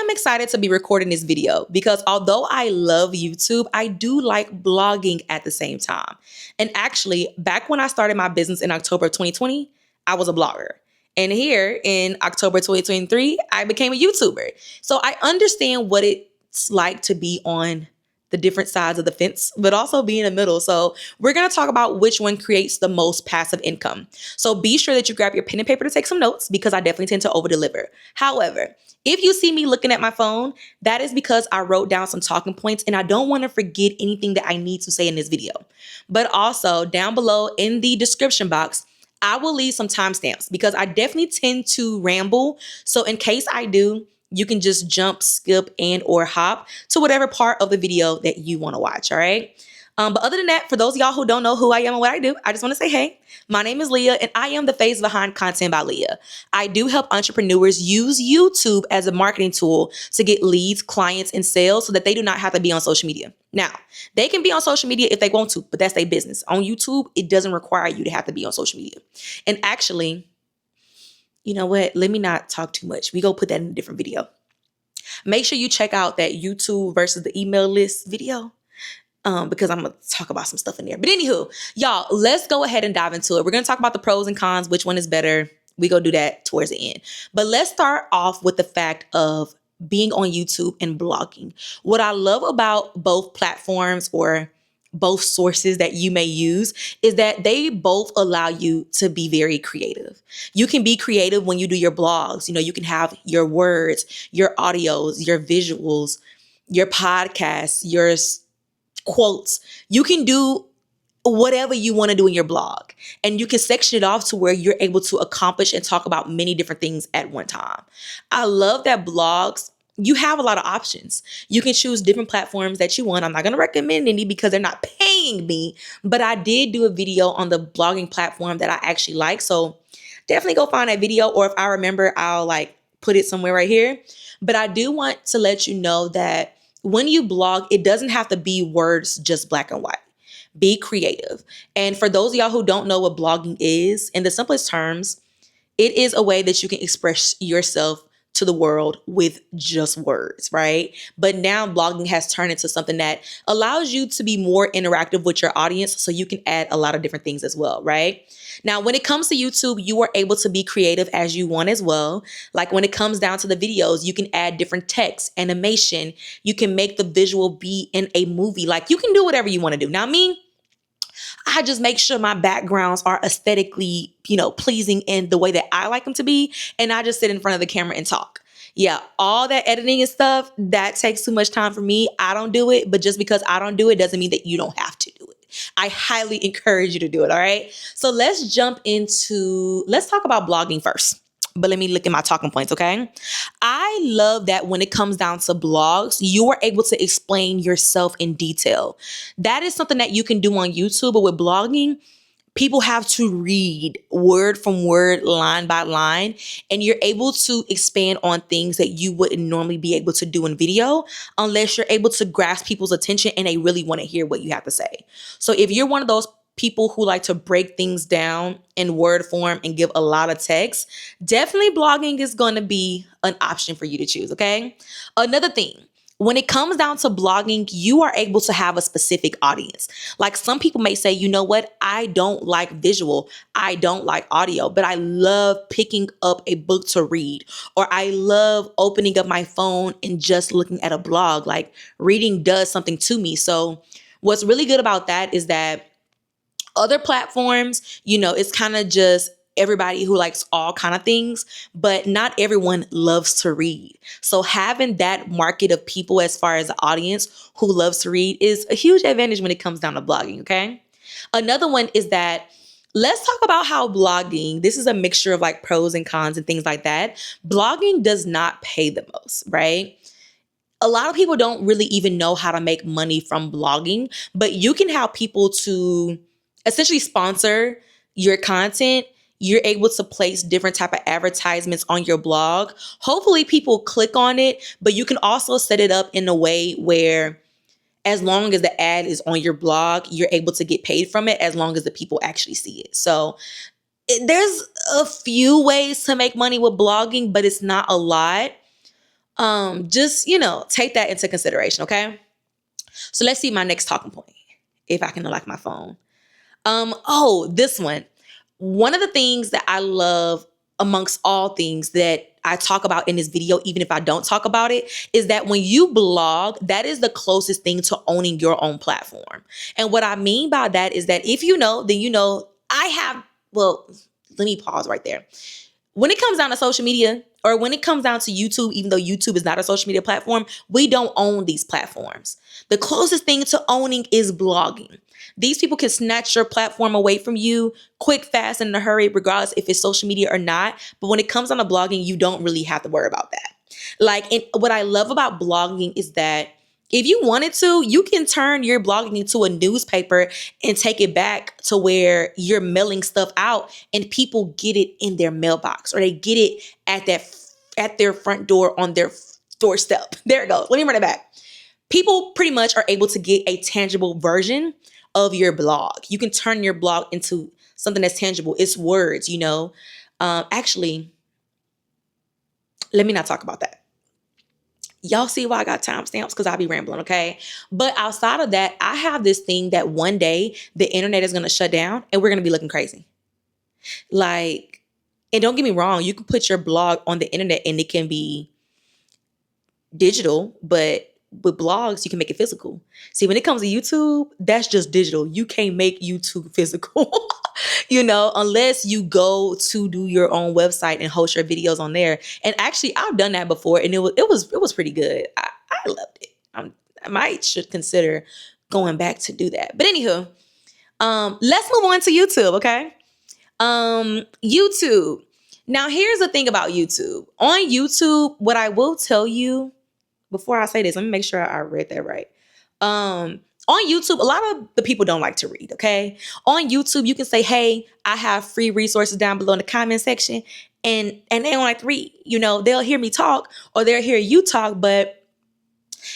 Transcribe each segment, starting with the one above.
am excited to be recording this video because although I love YouTube, I do like blogging at the same time. And actually, back when I started my business in October of 2020, I was a blogger. And here in October 2023, I became a YouTuber. So I understand what it's like to be on the different sides of the fence, but also be in the middle. So we're going to talk about which one creates the most passive income. So be sure that you grab your pen and paper to take some notes because I definitely tend to over deliver. However, if you see me looking at my phone, that is because I wrote down some talking points and I don't want to forget anything that I need to say in this video. But also down below in the description box, I will leave some timestamps because I definitely tend to ramble. So in case I do, you can just jump, skip, and or hop to whatever part of the video that you want to watch, all right? But other than that, for those of y'all who don't know who I am and what I do, I just want to say, hey, my name is Leah, and I am the face behind Content by Leah. I do help entrepreneurs use YouTube as a marketing tool to get leads, clients, and sales so that they do not have to be on social media. Now, they can be on social media if they want to, but that's their business. On YouTube, it doesn't require you to have to be on social media. And actually, you know what? Let me not talk too much. We go put that in a different video. Make sure you check out that YouTube versus the email list video because I'm going to talk about some stuff in there. But anywho, y'all, let's go ahead and dive into it. We're going to talk about the pros and cons, which one is better. We go do that towards the end. But let's start off with the fact of being on YouTube and blogging. What I love about both platforms or both sources that you may use is that they both allow you to be very creative. You can be creative when you do your blogs. You know, you can have your words, your audios, your visuals, your podcasts, your quotes. You can do whatever you want to do in your blog, and you can section it off to where you're able to accomplish and talk about many different things at one time. I love that blogs, you have a lot of options. You can choose different platforms that you want. I'm not going to recommend any because they're not paying me, but I did do a video on the blogging platform that I actually like. So definitely go find that video, or if I remember, I'll like put it somewhere right here. But I do want to let you know that when you blog, it doesn't have to be words, just black and white. Be creative. And for those of y'all who don't know what blogging is, in the simplest terms, it is a way that you can express yourself to the world with just words, right? But now blogging has turned into something that allows you to be more interactive with your audience, so you can add a lot of different things as well, right? Now, when it comes to YouTube, you are able to be creative as you want as well. Like when it comes down to the videos, you can add different text, animation. You can make the visual be in a movie. Like you can do whatever you want to do. Now, me, I just make sure my backgrounds are aesthetically, pleasing in the way that I like them to be. And I just sit in front of the camera and talk. Yeah, all that editing and stuff, that takes too much time for me. I don't do it. But just because I don't do it doesn't mean that you don't have to do it. I highly encourage you to do it. All right. So let's talk about blogging first. But let me look at my talking points, okay? I love that when it comes down to blogs, you are able to explain yourself in detail. That is something that you can do on YouTube, but with blogging, people have to read word from word, line by line, and you're able to expand on things that you wouldn't normally be able to do in video unless you're able to grasp people's attention and they really want to hear what you have to say. So if you're one of those people who like to break things down in word form and give a lot of text, definitely blogging is going to be an option for you to choose, okay? Another thing, when it comes down to blogging, you are able to have a specific audience. Like some people may say, you know what? I don't like visual. I don't like audio, but I love picking up a book to read, or I love opening up my phone and just looking at a blog. Like reading does something to me. So what's really good about that is that other platforms, it's kind of just everybody who likes all kind of things, but not everyone loves to read. So having that market of people as far as the audience who loves to read is a huge advantage when it comes down to blogging, okay? Another one is that let's talk about how blogging, this is a mixture of like pros and cons and things like that. Blogging does not pay the most, right? A lot of people don't really even know how to make money from blogging, but you can have people to essentially sponsor your content. You're able to place different type of advertisements on your blog. Hopefully people click on it, but you can also set it up in a way where as long as the ad is on your blog, you're able to get paid from it as long as the people actually see it. So there's a few ways to make money with blogging, but it's not a lot. Just, take that into consideration, okay? So let's see my next talking point, if I can unlock my phone. This one. One of the things that I love amongst all things that I talk about in this video, even if I don't talk about it, is that when you blog, that is the closest thing to owning your own platform. And what I mean by that is that if you know, then you know well, let me pause right there. When it comes down to social media, or when it comes down to YouTube, even though YouTube is not a social media platform, we don't own these platforms. The closest thing to owning is blogging. These people can snatch your platform away from you quick, fast, and in a hurry, regardless if it's social media or not. But when it comes down to blogging, you don't really have to worry about that. And what I love about blogging is that if you wanted to, you can turn your blogging into a newspaper and take it back to where you're mailing stuff out and people get it in their mailbox, or they get it at their front door on their doorstep. There it goes. Let me run it back. People pretty much are able to get a tangible version of your blog. You can turn your blog into something that's tangible. It's words, Actually, let me not talk about that. Y'all see why I got timestamps? Because I'll be rambling, okay? But outside of that, I have this thing that one day the internet is going to shut down and we're going to be looking crazy. And don't get me wrong, you can put your blog on the internet and it can be digital, but with blogs, you can make it physical. See, when it comes to YouTube, that's just digital. You can't make YouTube physical, unless you go to do your own website and host your videos on there. And actually, I've done that before, and it was pretty good. I loved it. I might should consider going back to do that. But anywho, let's move on to YouTube, okay? YouTube. Now, here's the thing about YouTube. On YouTube, what I will tell you, before I say this, let me make sure I read that right. On YouTube, a lot of the people don't like to read, okay? On YouTube, you can say, hey, I have free resources down below in the comment section, and they don't like to read. They'll hear me talk or they'll hear you talk, but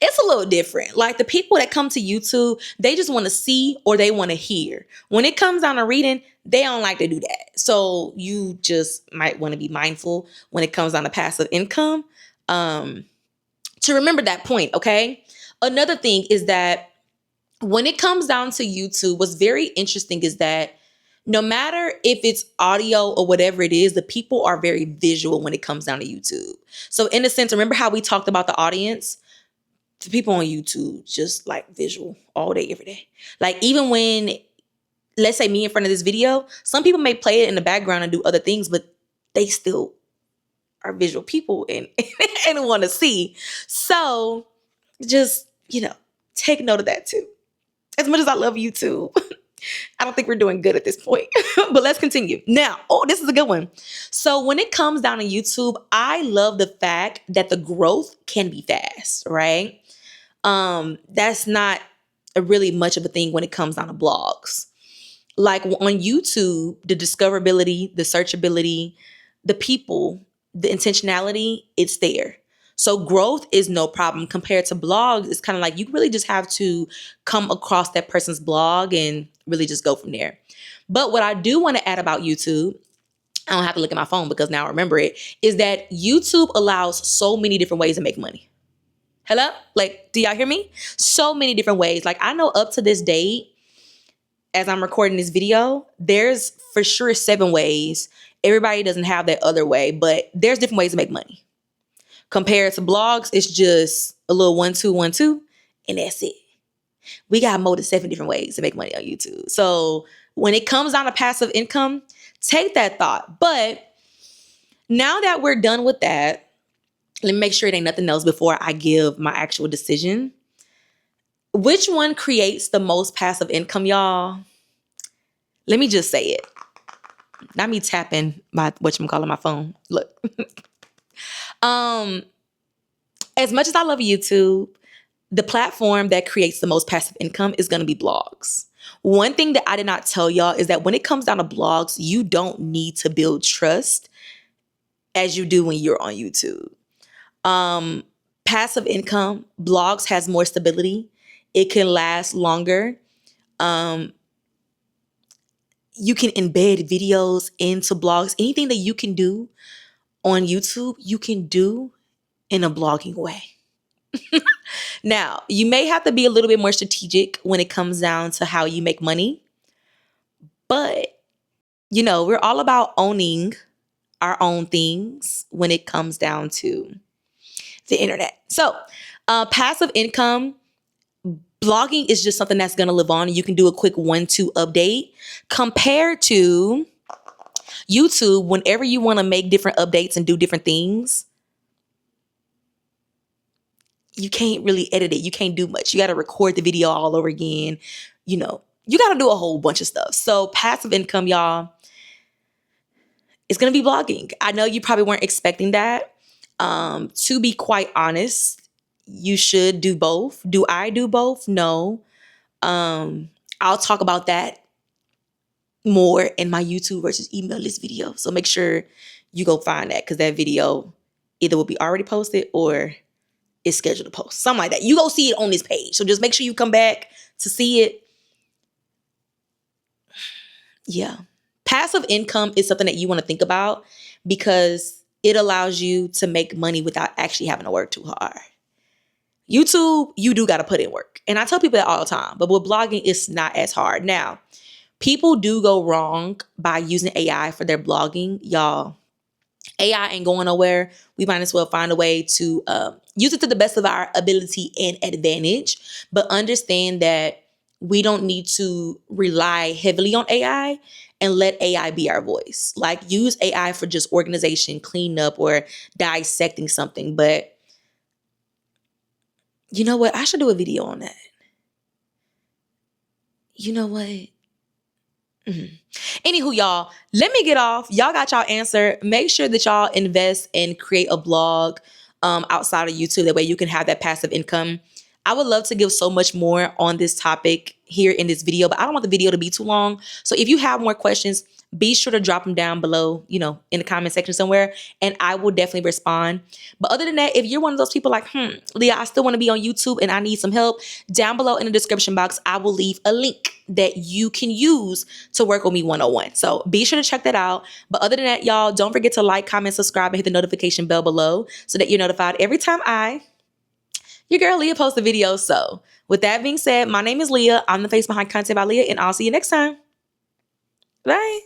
it's a little different. Like, the people that come to YouTube, they just want to see or they want to hear. When it comes down to reading, they don't like to do that. So you just might want to be mindful when it comes down to passive income. To remember that point, okay? Another thing is that when it comes down to YouTube, what's very interesting is that no matter if it's audio or whatever it is, the people are very visual when it comes down to YouTube. So in a sense, remember how we talked about the audience? The people on YouTube just like visual all day, every day. Like, even when, let's say, me in front of this video, some people may play it in the background and do other things, but they still are visual people and and want to see. So just, take note of that too. As much as I love YouTube, I don't think we're doing good at this point. But let's continue. Now, this is a good one. So when it comes down to YouTube, I love the fact that the growth can be fast, right? That's not really much of a thing when it comes down to blogs. Like, on YouTube, the discoverability, the searchability, the people, the intentionality, it's there. So growth is no problem. Compared to blogs, it's kind of like you really just have to come across that person's blog and really just go from there. But what I do want to add about YouTube, I don't have to look at my phone because now I remember it, is that YouTube allows so many different ways to make money. Hello? Like, do y'all hear me? So many different ways. Like, I know up to this date, as I'm recording this video, there's for sure 7 ways. Everybody doesn't have that other way, but there's different ways to make money. Compared to blogs, it's just a little 1, 2, 1, 2, and that's it. We got more than 7 different ways to make money on YouTube. So when it comes down to passive income, take that thought. But now that we're done with that, let me make sure it ain't nothing else before I give my actual decision. Which one creates the most passive income, y'all? Let me just say it. Not me tapping my my phone. Look. As much as I love YouTube, the platform that creates the most passive income is going to be blogs. One thing that I did not tell y'all is that when it comes down to blogs, you don't need to build trust as you do when you're on YouTube. Passive income, blogs has more stability. It can last longer. You can embed videos into blogs. Anything that you can do on YouTube, you can do in a blogging way. Now, you may have to be a little bit more strategic when it comes down to how you make money, but we're all about owning our own things when it comes down to the internet. So, passive income, blogging is just something that's going to live on. You can do a quick 1-2 update compared to YouTube. Whenever you want to make different updates and do different things, you can't really edit it. You can't do much. You got to record the video all over again. You got to do a whole bunch of stuff. So passive income, y'all, is going to be blogging. I know you probably weren't expecting that. To be quite honest, you should do both. Do I do both? No. I'll talk about that more in my YouTube versus email list video. So make sure you go find that, because that video either will be already posted or is scheduled to post. Something like that. You go see it on this page. So just make sure you come back to see it. Yeah. Passive income is something that you want to think about because it allows you to make money without actually having to work too hard. YouTube, you do got to put in work. And I tell people that all the time. But with blogging, it's not as hard. Now, people do go wrong by using AI for their blogging. Y'all, AI ain't going nowhere. We might as well find a way to use it to the best of our ability and advantage, but understand that we don't need to rely heavily on AI and let AI be our voice. Like, use AI for just organization, cleanup, or dissecting something. But you know what? I should do a video on that. You know what? Anywho, y'all, let me get off. Y'all got y'all answer. Make sure that y'all invest and create a blog outside of YouTube. That way you can have that passive income. I would love to give so much more on this topic here in this video, but I don't want the video to be too long. So if you have more questions, be sure to drop them down below, in the comment section somewhere, and I will definitely respond. But other than that, if you're one of those people like, Leea, I still want to be on YouTube and I need some help, down below in the description box, I will leave a link that you can use to work with me 101. So be sure to check that out. But other than that, y'all, don't forget to like, comment, subscribe, and hit the notification bell below so that you're notified every time your girl Leea posts a video. So with that being said, my name is Leea. I'm the face behind Content by Leea, and I'll see you next time. Bye.